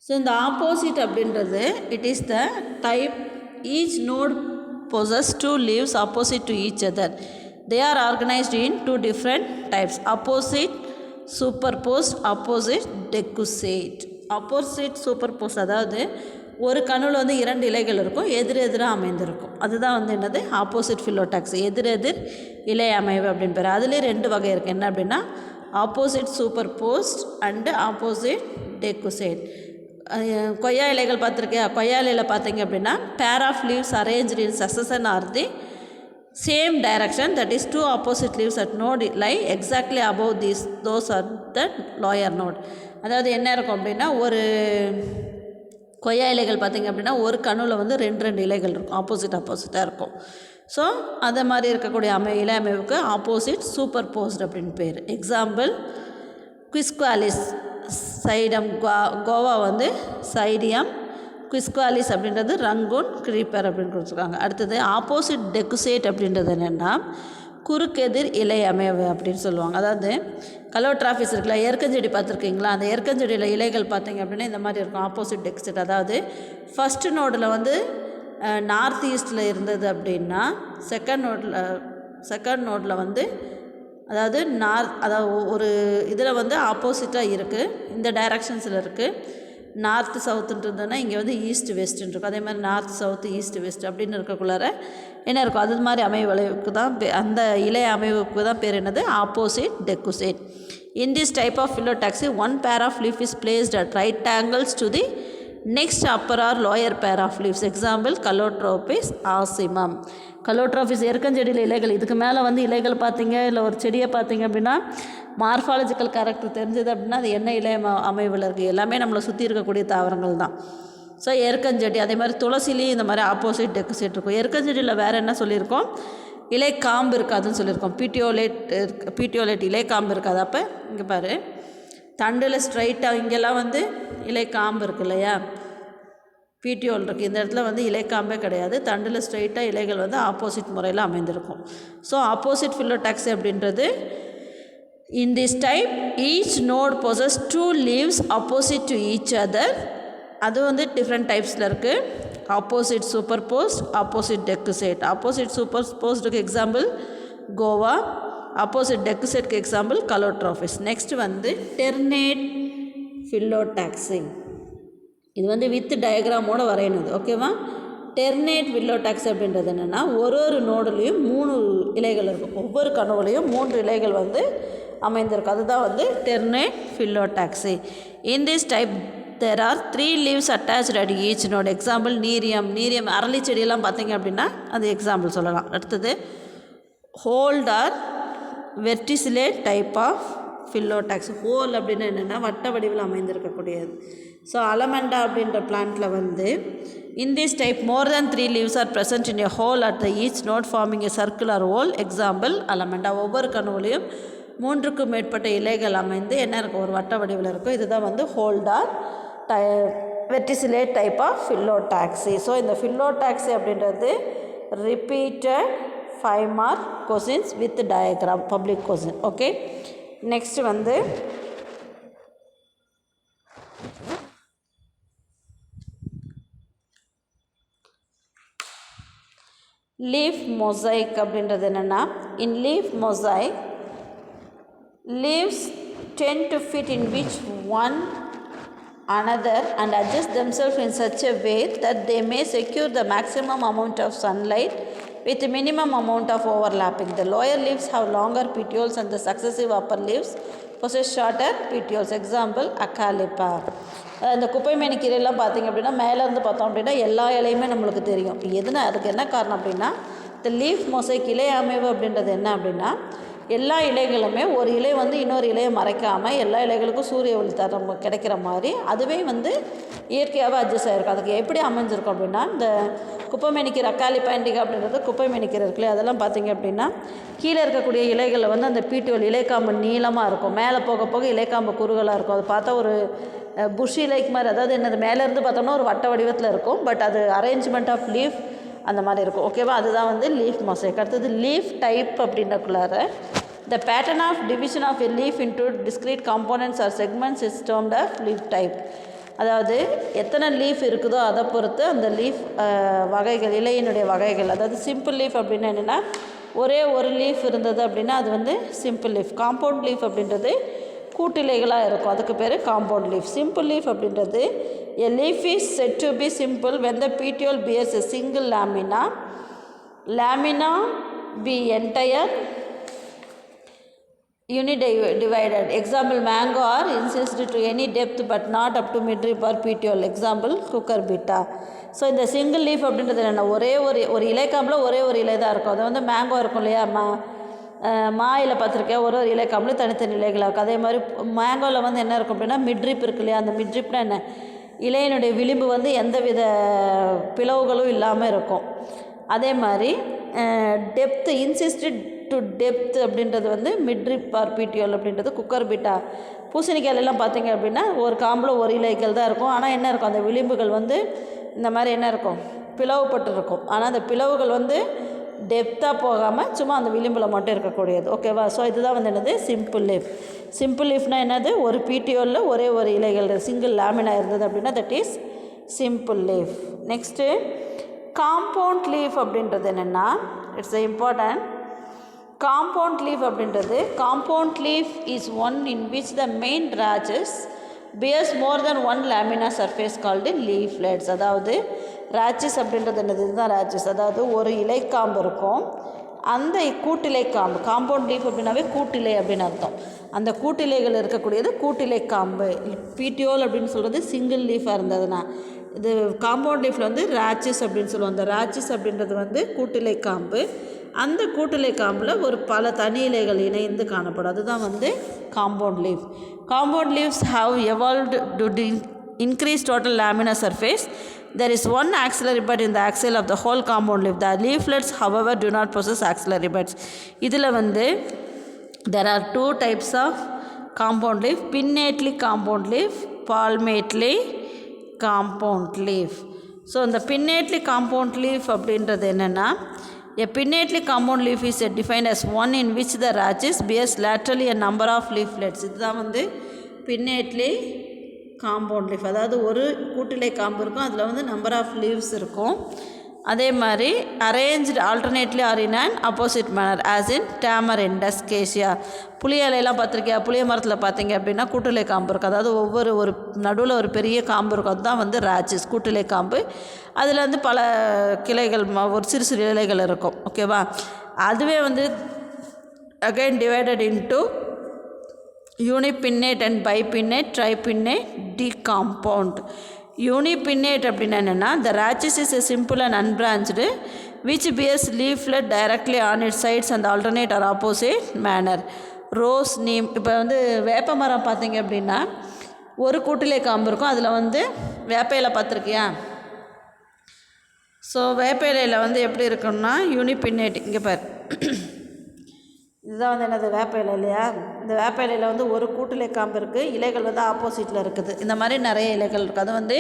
ஸோ இந்த ஆப்போசிட் அப்படின்றது it is the type each node possess 2 leaves opposite to each other. They are organized in 2 different types: opposite, superposed, opposite, decussate. opposite superposed அதாவது ஒரு கணுவில் வந்து 2 இலைகள் இருக்கும், எதிரெதிராக அமைந்திருக்கும். அதுதான் வந்து என்னது ஆப்போசிட் ஃபில்லோடாக்ஸி, எதிரெதிர் இலை அமைவு அப்படின்னு பேர். அதுலேயே 2 வகை இருக்குது. என்ன அப்படின்னா opposite superposed and opposite decussate. கொய்யா இலைகள் பார்த்துருக்கியா, கொய்யா இலையில் பார்த்தீங்க அப்படின்னா pair of leaves arrange in succession are the same direction, that is 2 opposite leaves at node lie exactly above those are the lower node. அதாவது என்ன இருக்கும் அப்படின்னா, ஒரு கொய்யா இலைகள் பார்த்திங்க அப்படின்னா ஒரு கணுவில் வந்து 2 இலைகள் இருக்கும், ஆப்போசிட்டாக இருக்கும். ஸோ அதை மாதிரி இருக்கக்கூடிய இலை அமைவுக்கு ஆப்போசிட் சூப்பர் போஸ்ட் அப்படின்னு பேர். எக்ஸாம்பிள் குவிஸ்குவாலிஸ் சைடம், கோவா வந்து சைடியம், குவிஸ்குவாலிஸ் அப்படின்றது ரங்கூன் கிரீப்பர் அப்படின்னு கொடுத்துருக்காங்க. அடுத்தது ஆப்போசிட் டெக்குசேட் அப்படின்றது என்னென்னா குறுக்கெதிர் இலை அமைவு அப்படின்னு சொல்லுவாங்க. அதாவது கலோட்ராஃபிஸ் இருக்குல்ல, எருக்கஞ்செடி பார்த்துருக்கீங்களா, அந்த எருக்கஞ்செடியில் இலைகள் பார்த்தீங்க அப்படின்னா இந்த மாதிரி இருக்கும், ஆப்போசிட் டெக்குசேட். அதாவது ஃபஸ்ட்டு நோடில் வந்து நார்த் ஈஸ்டில் இருந்தது அப்படின்னா செகண்ட் நோடில் வந்து அதாவது அதாவது ஒரு இதில் வந்து ஆப்போசிட்டாக இருக்குது, இந்த டைரக்ஷன்ஸில் இருக்குது. நார்த்து சவுத்துன்றதுன்னா இங்கே வந்து ஈஸ்ட் வெஸ்ட்டுன்னு இருக்கும். அதே மாதிரி நார்த் சவுத்து ஈஸ்ட் வெஸ்ட் அப்படின்னு இருக்கக்குள்ளார என்ன இருக்கும், அது மாதிரி அமைவுக்கு தான் அந்த இலை அமைவுக்கு தான் பேர் என்னது opposite decussate. In this type of phyllotaxy 1 pair of leaf is placed at right angles to the next upper or lower pair of leaves. Example calotropis ocimum. Calotropis எருக்கஞ்செடியில் இலைகள், இதுக்கு மேலே வந்து இலைகள் பார்த்தீங்க, இல்லை ஒரு செடியை பார்த்தீங்க அப்படின்னா மார்ஃபாலஜிக்கல் கேரக்டர் தெரிஞ்சது அப்படின்னா அது என்ன இலை அமைவில் இருக்குது, எல்லாமே நம்மளை சுற்றி இருக்கக்கூடிய தாவரங்கள் தான். ஸோ எருக்கஞ்செடி, அதே மாதிரி துளசிலையும் இந்த மாதிரி ஆப்போசிட் டெக்குசேட் இருக்கும். எருக்கஞ்செடியில் வேறு என்ன சொல்லியிருக்கோம், இலை காம்பு இருக்காதுன்னு சொல்லியிருக்கோம். பீட்டியோலேட் இலை காம்பு இருக்காது. அப்போ இங்கே பாரு, தண்டில் ஸ்ட்ரைட்டாக இங்கெல்லாம் வந்து இலை காம்பு இருக்கு இல்லையா, பீட்டியோல் இருக்குது. இந்த இடத்துல வந்து இலைக்காம்பே கிடையாது, தண்டில் ஸ்ட்ரைட்டாக இலைகள் வந்து ஆப்போசிட் முறையில் அமைந்திருக்கும். ஸோ ஆப்போசிட் ஃபில்லோடாக்ஸி அப்படின்றது in this type each node possess 2 leaves opposite to each other. அது வந்து டிஃப்ரெண்ட் டைப்ஸில் இருக்குது. Opposite superposed, opposite decussate. Opposite super போஸ்ட்டுக்கு எக்ஸாம்பிள் கோவா, ஆப்போசிட் டெக்குசேட்க்கு எக்ஸாம்பிள் கலோட்ரோஃபிஸ். நெக்ஸ்ட் வந்து டெர்னேட் ஃபில்லோடாக்ஸி. இது வந்து வித் டயக்ராமோடு வரையணுது, ஓகேவா. டெர்னேட் ஃபில்லோடாக்ஸி அப்படின்றது என்னென்னா ஒரு நோடுலேயும் 3 இலைகள் இருக்கும், ஒவ்வொரு கணுவுலையும் 3 இலைகள் வந்து அமைந்திருக்கும். அதுதான் வந்து ternate phyllotaxy. In this type there are 3 leaves attached at each node. Example nerium அரளி செடியெல்லாம் பார்த்தீங்க அப்படின்னா அது எக்ஸாம்பிள் சொல்லலாம். அடுத்தது whorled or verticillate type of phyllotaxy. Whorl அப்படின்னு என்னென்னா வட்ட வடிவில் அமைந்திருக்கக்கூடியது. ஸோ அலமண்டா அப்படின்ற பிளான்ட்டில் வந்து in this type more than 3 leaves are present in a whorl at the each node forming a circular whorl. Example allamanda. ஒவ்வொரு கணுவிலையும் 3க்கும் மேற்பட்ட இலைகள் அமைந்து என்ன இருக்கும், ஒரு வட்ட வடிவில் இருக்கும். இதுதான் வந்து ஹோல்டார் வெர்டிசிலேட் டைப் ஆஃப் ஃபில்லோடாக்ஸி. ஸோ இந்த ஃபில்லோடாக்ஸி அப்படின்றது repeated 5 mark questions with diagram, public question. Okay, next வந்து லீஃப் மொசைக் அப்படின்றது என்னென்னா, இன் leaf mosaic leaves tend to fit in which one another and adjust themselves in such a way that they may secure the maximum amount of sunlight with minimum amount of overlapping. The lower leaves have longer petioles and the successive upper leaves possess shorter petioles. Example, அக்காலிப்பா. இந்த குப்பைமேனி கீரையெல்லாம் பார்த்திங்க அப்படின்னா மேலேருந்து பார்த்தோம் அப்படின்னா எல்லா இலையுமே நம்மளுக்கு தெரியும். அதுக்கு என்ன காரணம் அப்படின்னா இந்த லீஃப் மொசைக் இலை அமைவு அப்படின்றது என்ன அப்படின்னா எல்லா இலைகளுமே ஒரு இலை வந்து இன்னொரு இலையை மறைக்காமல் எல்லா இலைகளுக்கும் சூரிய ஒளி கிடைக்கிற மாதிரி அதுவே வந்து இயற்கையாகவே அட்ஜஸ்ட் ஆகிருக்கும். அதுக்கு எப்படி அமைஞ்சிருக்கும் அப்படின்னா இந்த குப்பைமேனிக்கீரை அக்காலிப்பா இண்டிகா அப்படின்றது குப்பைமேனிக்கீரை இருக்குல்லையே அதெல்லாம் பார்த்திங்க அப்படின்னா கீழே இருக்கக்கூடிய இலைகளில் வந்து அந்த பீட்டியோல் இலைக்காம்பு நீளமாக இருக்கும், மேலே போக போக இலைக்காம்பு குறுகலாக இருக்கும். அது பார்த்தா ஒரு புஷி லைக் மாதிரி, அதாவது என்னது மேலேருந்து பார்த்தோம்னா ஒரு வட்ட வடிவத்தில் இருக்கும், பட் அது அரேஞ்ச்மெண்ட் ஆஃப் லீஃப் அந்த மாதிரி இருக்கும். ஓகேவா, அதுதான் வந்து லீஃப் மொசைக். அடுத்தது லீஃப் டைப் அப்படின்றக்குள்ளார the pattern of division of a leaf into discrete components or segments is termed as leaf type. அதாவது எத்தனை லீஃப் இருக்குதோ அதை பொறுத்து அந்த லீஃப் வகைகள், இலையினுடைய வகைகள். அதாவது சிம்பிள் லீஃப் அப்படின்னா என்னென்னா ஒரே ஒரு லீஃப் இருந்தது அப்படின்னா அது வந்து சிம்பிள் லீஃப். காம்பவுண்ட் லீஃப் அப்படின்றது கூட்டிலைகளாக இருக்கும், அதுக்கு பேர் காம்பவுண்ட் லீஃப். சிம்பிள் லீஃப் அப்படின்றது a leaf is said to be simple when the petiole bears a single lamina be entire unidivided. Example, mango are incised to any depth but not up to midrib or petiole. Example, cucurbita. So இந்த single leaf அப்படின்றது என்னென்னா ஒரே ஒரு இலைக்காம்பில் ஒரே ஒரு இலை தான் இருக்கும். அது வந்து மேங்கோ இருக்கும் இல்லையா, மாயில் பார்த்துருக்கேன், ஒரு இலைக்காம்பில் தனித்தனி இலைகளாக இருக்கும். அதே மாதிரி மேங்கோவில் வந்து என்ன இருக்கும் அப்படின்னா மிட்ரிப் இருக்கு இல்லையா, அந்த மிட்ரிப்னா என்ன, இலையினுடைய விளிம்பு வந்து எந்தவித பிளவுகளும் இல்லாமல் இருக்கும். அதே மாதிரி டெப்த்து இன்சிஸ்டட் டு டெப்த் அப்படின்றது வந்து மிட்ரிப் ஆர் பீட்டியோல் அப்படின்றது குக்கர்பிட்டா. பூசணிக்காயெல்லாம் பார்த்தீங்க அப்படின்னா ஒரு காம்பில் ஒரு இலைகள் தான் இருக்கும், ஆனால் என்ன இருக்கும், அந்த விளிம்புகள் வந்து இந்த மாதிரி என்ன இருக்கும், பிளவுபட்டு இருக்கும். ஆனால் அந்த பிளவுகள் வந்து டெப்த்தாக போகாமல் சும்மா அந்த விளிம்பில் மட்டும் இருக்கக்கூடியது. ஓகேவா, ஸோ இதுதான் வந்து என்னது சிம்பிள் லீஃப். சிம்பிள் லீஃப்னால் என்னது, ஒரு பீட்டியோலில் ஒரே ஒரு இலைகள் சிங்கிள் லேமினா இருந்தது அப்படின்னா that is simple leaf. Next compound leaf அப்படின்றது என்னென்னா இட்ஸ் இம்பார்ட்டன்ட். காம்பவுண்ட் லீஃப் அப்படின்றது compound leaf is one in which the main rachis bears more than one lamina surface called leaflets. அதாவது ராச்சஸ் அப்படின்றது என்னது, இதுதான் ராச்சஸ். அதாவது ஒரு இலைக்காம்பு இருக்கும், அந்த கூட்டிலை காம்பு. காம்பவுண்ட் லீஃப் அப்படின்னாவே கூட்டிலை அப்படின்னு அர்த்தம். அந்த கூட்டிலைகள் இருக்கக்கூடியது கூட்டிலை காம்பு. பீட்டியோல் அப்படின்னு சொல்கிறது சிங்கிள் லீஃபாக இருந்ததுன்னா, இது காம்பவுண்ட் லீஃபில் வந்து ராச்சஸ் அப்படின்னு சொல்லுவோம். அந்த ராச்சஸ் அப்படின்றது வந்து கூட்டிலை காம்பு. அந்த கூட்டிலை காம்பில் ஒரு பல தனி இலைகள் இணைந்து காணப்படும், அதுதான் வந்து compound leaf. Compound leaves have evolved to increase total laminar surface. There is one axillary bud in the axil of the whole compound leaf. The leaflets however do not possess axillary buds. இதில் வந்து there are two types of compound leaf: pinnately compound leaf, palmately compound leaf. So இந்த pinnately compound leaf அப்படின்றது என்னென்னா, a pinnately compound leaf is defined as one in which the rachis bears laterally a number of leaflets. இதுதான் வந்து pinnately compound leaf. அதாவது ஒரு கூட்டிலை காம்பு இருக்கும், அதில் வந்து நம்பர் ஆஃப் லீவ்ஸ் இருக்கும். அதே மாதிரி arranged alternately or in and opposite manner as in tamarindus cassia. புளிய இலையெல்லாம் பார்த்துருக்கியா, புளிய மரத்தில் பார்த்தீங்க அப்படின்னா கூட்டிலை காம்பு இருக்கும். அதாவது ஒரு நடுவில் ஒரு பெரிய காம்பு இருக்கும், அதுதான் வந்து ராச்சஸ் கூட்டிலை காம்பு. அதில் வந்து பல கிளைகள், ஒரு சிறு சிறு இலைகள் இருக்கும். ஓகேவா, அதுவே வந்து again divided into unipinnate and bipinnate, tripinnate, decompound. Unipinnate அப்படின்னா என்னென்னா, the rachis is a simple and unbranched which bears leaflet directly on it sides and alternate or opposite manner. Rose, neem. இப்போ வந்து வேப்ப மரம் பார்த்தீங்க அப்படின்னா ஒரு கூட்டிலை காம்பு இருக்கும், அதில் வந்து வேப்ப இலை பார்த்துருக்கியா. ஸோ வேப்ப இலையில் வந்து எப்படி இருக்குன்னா யூனிபின்னேட். இங்கே பார், இதுதான் வந்து என்னது வேப்ப இலை இல்லையா. இந்த வேப்ப இலையில் வந்து ஒரு கூட்டிலை காம்பு இருக்குது, இலைகள் வந்து ஆப்போசிட்டில் இருக்குது. இந்த மாதிரி நிறைய இலைகள் இருக்குது, அது வந்து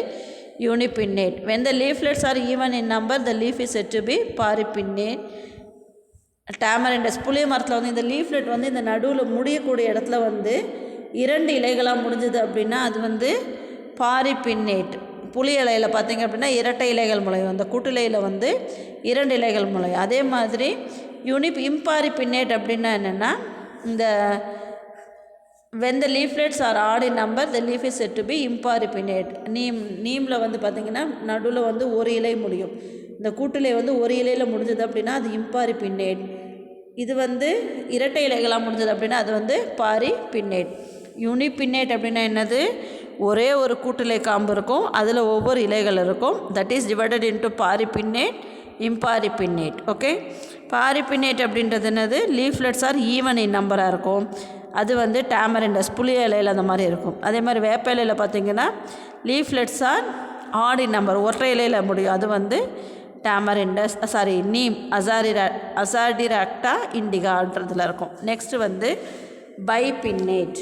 யூனிபின்னேட். when the leaflets are even in number the leaf is said to be paripinnate. டேமரிண்டஸ். புளிய மரத்தில் வந்து இந்த லீஃப்லெட் வந்து இந்த நடுவில் முடியக்கூடிய இடத்துல வந்து 2 இலைகளாக முடிஞ்சது அப்படின்னா அது வந்து பாரிபின்னேட். புளி இலையில் பார்த்திங்க அப்படின்னா இரட்டை இலைகள் முளையும், அந்த கூட்டிலையில் வந்து 2 இலைகள் முளையும். அதே மாதிரி இம்பாரிபின்னேட் அப்படின்னா என்னென்னா, இந்த when the leaflets are odd in number the leaf is said to be imparipinnate. நீமில் வந்து பார்த்திங்கன்னா நடுவில் வந்து ஒரு இலை முடியும். இந்த கூட்டிலை வந்து ஒரு இலையில் முடிஞ்சது அப்படின்னா அது இம்பாரிபின்னேட். இது வந்து இரட்டை இலைகளாக முடிஞ்சது அப்படின்னா அது வந்து பாரிபின்னேட். யூனிபின்னேட் அப்படின்னா என்னது? ஒரே ஒரு கூட்டிலை காம்பு இருக்கும், அதில் ஒவ்வொரு இலைகள் இருக்கும். That is divided into paripinnate, imparipinnate. Okay, paripinnate அப்படின்றது என்னது? லீஃப்லெட்ஸ் ஆர் ஈவன் இன் நம்பராக இருக்கும். அது வந்து டேமரிண்டஸ் புளிய இலையில் அந்த மாதிரி இருக்கும். அதே மாதிரி வேப்ப இலையில் பார்த்திங்கன்னா leaflets are odd in number, ஒற்றை இலையில் முடியும். அது வந்து டேமரிண்டஸ் நீம் அசாடிராக்டா இண்டிகான்றதில் இருக்கும். நெக்ஸ்ட்டு வந்து பைபின்னேட்.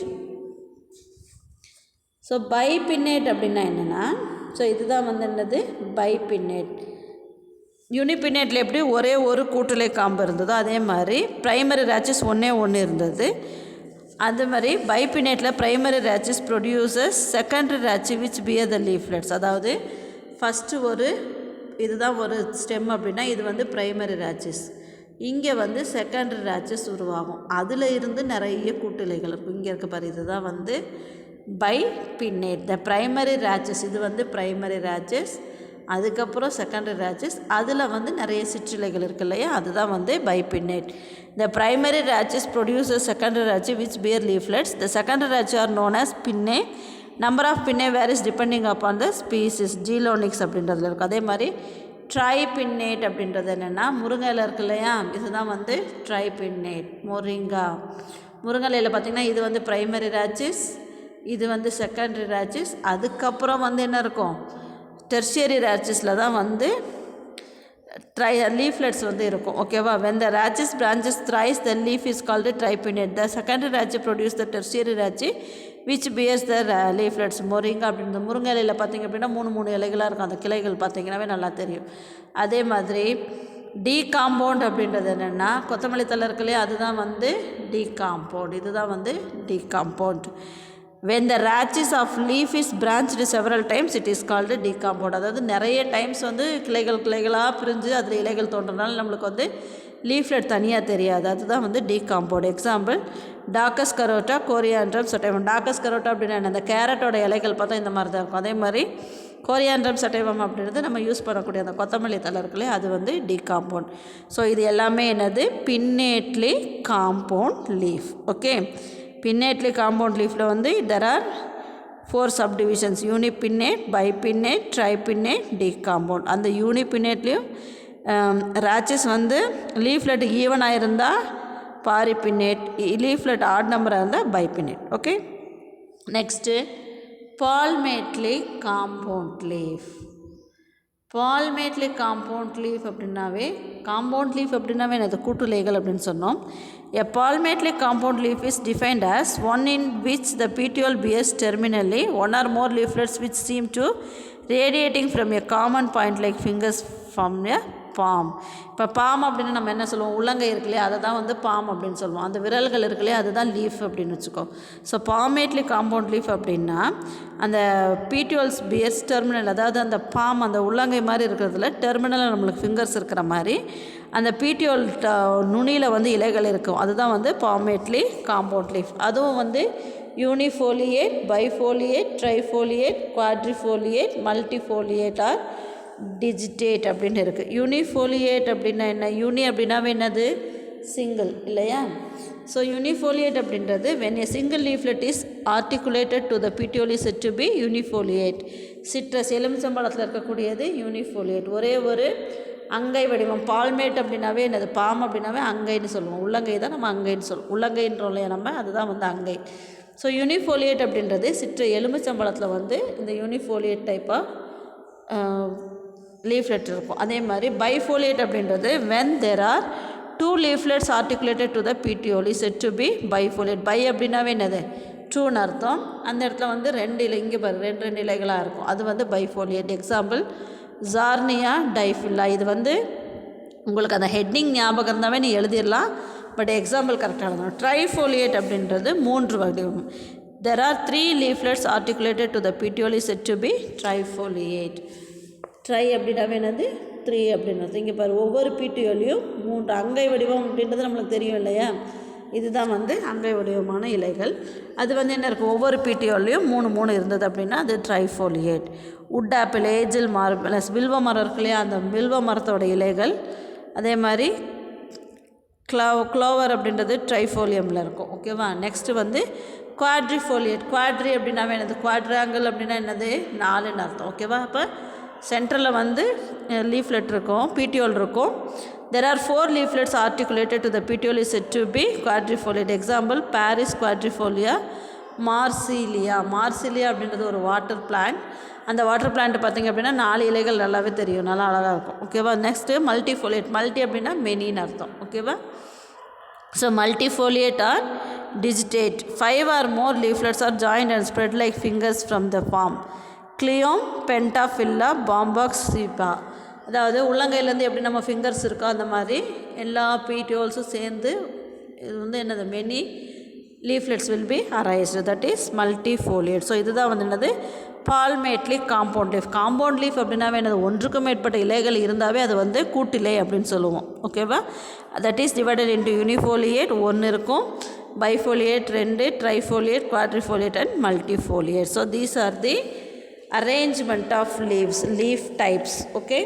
ஸோ பைபின்னேட் அப்படின்னா என்னென்னா, ஸோ இதுதான் வந்து என்னது? பைபின்னேட். யூனிபின்னேட்டில் எப்படி ஒரே ஒரு கூட்டுலை காம்பு இருந்ததோ அதே மாதிரி ப்ரைமரி ரேச்சஸ் ஒன்றே ஒன்று இருந்தது. அது மாதிரி பைபின்னேட்டில் primary rachis produces secondary rachi which bear the leaflets. அதாவது ஃபஸ்ட்டு ஒரு இதுதான் ஒரு ஸ்டெம் அப்படின்னா இது வந்து ப்ரைமரி ரேச்சஸ். இங்கே வந்து செகண்டரி ரேச்சஸ் உருவாகும், அதில் இருந்து நிறைய கூட்டிலைகள் இருக்கும். இங்கே இருக்க பாரு, இதுதான் வந்து பைபின்னேட். த ப்ரைமரி ரேச்சஸ், இது வந்து ப்ரைமரி ரேச்சஸ், அதுக்கப்புறம் செகண்டரி ரேச்சஸ், அதில் வந்து நிறைய சிற்றிலைகள் இருக்குது இல்லையா, அதுதான் வந்து bipinnate. The primary rachis produces secondary rachi which bear leaflets. The secondary rachi are known as pinnae. Number of pinnae varies depending upon the species. ஜீலோனிக்ஸ் அப்படின்றதுல இருக்கும். அதே மாதிரி ட்ரைபின்னேட் அப்படின்றது என்னென்னா, முருங்கையில் இருக்கு இல்லையா, இதுதான் வந்து ட்ரைபின்னேட். முருங்கையில் பார்த்திங்கன்னா இது வந்து ப்ரைமரி ரேச்சஸ், இது வந்து செகண்டரி ரேச்சஸ், அதுக்கப்புறம் வந்து என்ன இருக்கும்? டெர்ஷியரி ரேச்சஸில் தான் வந்து லீஃப்லெட்ஸ் வந்து இருக்கும். ஓகேவா? when the rachis branches thrice the leaf is called a tripinnate. the secondary rachis produce the tertiary rachis which bears the leaflets. முருங்கை அப்படின்ற முருங்கை இலையில் பார்த்திங்க அப்படின்னா மூணு இலைகளாக இருக்கும். அந்த கிளைகள் பார்த்திங்கனாவே நல்லா தெரியும். அதே மாதிரி டீகாம்பவுண்ட் அப்படின்றது என்னென்னா, கொத்தமல்லி தழை இருக்கு இல்லையா, அதுதான் வந்து டீகாம்பவுண்ட். இதுதான் வந்து டீகாம்பவுண்ட். when the rachis of leaf is branched several times it is called decompaumed. அதாவது நிறைய டைம்ஸ் வந்து கிளைகளாக பிரிஞ்சு அதில் இலைகள் தோன்றனால நம்மளுக்கு வந்து லீஃப்லெட் தனியாக தெரியாது, அதுதான் வந்து டீகாம்பவுண்ட். Example டாக்கஸ் கரோட்டா, கோரியாண்ட்ரம் sativum. டாக்கஸ் கரோட்டா அப்படின்னா அந்த கேரட்டோட இலைகள் பார்த்தா இந்த மாதிரி தான் இருக்கும். அதே மாதிரி கோரியாண்ட்ரம் சட்டைவம் அப்படின்றது நம்ம யூஸ் பண்ணக்கூடிய அந்த கொத்தமல்லி தழை இருக்குல்லே, அது வந்து டீகாம்பவுண்ட். ஸோ இது எல்லாமே என்னது? பின்னேட்லி காம்பவுண்ட் லீஃப். ஓகே, பின்னேட்லி காம்பவுண்ட் லீஃபில் வந்து there are 4 subdivisions: யூனிபின்னேட், பைபின்னேட், ட்ரைபின்னேட், டீகாம்பவுண்ட். அந்த யூனிபின்னேட்லேயும் ரேச்சஸ் வந்து லீஃப்லெட் ஈவனாக இருந்தால் பாரிபின்னேட், லீஃப்லெட் ஆட் நம்பராக இருந்தால் bipinnate. Okay, next palmately compound leaf. Palmately compound leaf அப்படின்னாவே, காம்பவுண்ட் லீஃப் அப்படின்னாவே என்னது? கூட்டுலைகள் அப்படின்னு சொன்னோம். A palmately compound leaf is defined as one in which the petiole bears terminally one or more leaflets which seem to radiating from a common point like fingers from a palm. இப்போ bomb அப்படின்னு நம்ம என்ன சொல்லுவோம்? உள்ளங்கை இருக்குல்லையே, அதை தான் வந்து bomb அப்படின்னு சொல்லுவோம். அந்த விரல்கள் இருக்குல்லையே, அதுதான் லீஃப் அப்படின்னு வச்சுக்கோ. ஸோ பால்மேட்லி காம்பவுண்ட் லீஃப் அப்படின்னா அந்த பீட்டியோல்ஸ் பியர்ஸ் டெர்மினல், அதாவது அந்த பாம் அந்த உள்ளங்கை மாதிரி இருக்கிறதுல டெர்மினலில் நம்மளுக்கு ஃபிங்கர்ஸ் இருக்கிற மாதிரி அந்த பீட்டியோல் நுனியில் வந்து இலைகள் இருக்கும். அதுதான் வந்து பால்மேட்லி காம்பவுண்ட் லீஃப். அதுவும் வந்து யூனிஃபோலியேட், பைஃபோலியேட், ட்ரைஃபோலியேட், குவாட்ரிஃபோலியேட், மல்டிஃபோலியேட் ஆர் டிஜிட்டேட் அப்படின்னு இருக்குது. யூனிஃபோலியேட் அப்படின்னா என்ன? யூனி அப்படின்னாவே என்னது? சிங்கிள் இல்லையா? ஸோ யூனிஃபோலியேட் அப்படின்றது when a single leaflet is articulated to the petiole is said to be unifoliate. Citrus எலுமிச்சம்பழத்தில் இருக்கக்கூடியது யூனிஃபோலியேட், ஒரே ஒரு அங்கை வடிவம். பால்மேட் அப்படின்னாவே என்னது? பாம் அப்படின்னாவே அங்கைன்னு சொல்லுவோம். உள்ளங்கை தான் நம்ம அங்கைன்னு சொல்லுவோம். உள்ளங்கைன்றோம் இல்லையா நம்ம, அதுதான் வந்து அங்கை. ஸோ யூனிஃபோலியேட் அப்படின்றது எலுமிச்சம்பழத்தில் வந்து இந்த யூனிஃபோலியேட் டைப்பாக லீஃப்லெட் இருக்கும். அதே மாதிரி பைஃபோலியேட் அப்படின்றது when there are 2 leaflets articulated to the petiole is said to be bifoliate. Bi அப்படின்னாவே என்னது? 2ன்னு அர்த்தம். அந்த இடத்துல வந்து 2 இலை, இங்கே பாரு 2 இலைகளாக இருக்கும், அது வந்து பைஃபோலியேட். எக்ஸாம்பிள் ஜார்னியா டைஃபில்லா. இது வந்து உங்களுக்கு அந்த ஹெட்டிங் ஞாபகம் இருந்தாவே நீ எழுதிடலாம், பட் எக்ஸாம்பிள் கரெக்டாக எழுதணும். ட்ரைஃபோலியேட் அப்படின்றது 3 வடிவம். there are 3 leaflets articulated to the petiole is said to be trifoliate. Try அப்படின்னாவே என்னது? 3 அப்படின்னு. இங்கே பாரு, ஒவ்வொரு பீட்டியோலையும் 3 அங்கை வடிவம் அப்படின்றது நம்மளுக்கு தெரியும் இல்லையா? இதுதான் வந்து அங்கை வடிவமான இலைகள். அது வந்து என்ன இருக்குது, ஒவ்வொரு பீட்டியோல்லையும் 3 இருந்தது அப்படின்னா அது ட்ரைஃபோலியேட். உட் ஆப்பிள், ஏஜில் மார்பலஸ், வில்வ மரம் இருக்கு இல்லையா, அந்த வில்வ மரத்தோட இலைகள். அதே மாதிரி க்ளோவர் அப்படின்றது ட்ரைஃபோலியமில் இருக்கும். ஓகேவா. நெக்ஸ்ட்டு வந்து குவாட்ரிஃபோலியேட். குவாட்ரி அப்படின்னாவே என்னது, குவாட்ராங்கிள் அப்படின்னா என்னது, 4ன்னு அர்த்தம். ஓகேவா. அப்போ சென்டரில் வந்து லீஃப்லெட் இருக்கும், பீட்டியோல் இருக்கும். There are 4 leaflets articulated to the petiole is said to be quadrifoliate. Example, Paris quadrifolia, Marsilea. Marsilea அப்படின்றது ஒரு வாட்டர் பிளான்ட். அந்த வாட்டர் பிளான்ட் பார்த்திங்க அப்படின்னா 4 இலைகள் நல்லாவே தெரியும், நல்லா அழகாக இருக்கும். ஓகேவா. நெக்ஸ்ட்டு மல்டிஃபோலியேட். மல்டி அப்படின்னா மெனின்னு அர்த்தம். ஓகேவா. So multifoliate or digitate. 5 or more leaflets are joined and spread like fingers from the palm. Cleome pentaphylla bombax ceiba. அதாவது உள்ளங்கையிலேருந்து எப்படி நம்ம ஃபிங்கர்ஸ் இருக்கோ அந்த மாதிரி எல்லா பீட்டியோல்ஸும் சேர்ந்து இது வந்து என்னது, many leaflets will be arised, that is multifoliate. So இதுதான் வந்து என்னது, palmately compound leaf. Compound leaf அப்படின்னாவே என்னது, ஒன்றுக்கும் மேற்பட்ட இலைகள் இருந்தாவே அது வந்து கூட்டிலை அப்படின்னு சொல்லுவோம். ஓகேவா. That is divided into unifoliate 1 இருக்கும், bifoliate 2, trifoliate, quadrifoliate and multifoliate. So these are the arrangement of leaves, leaf types. Okay.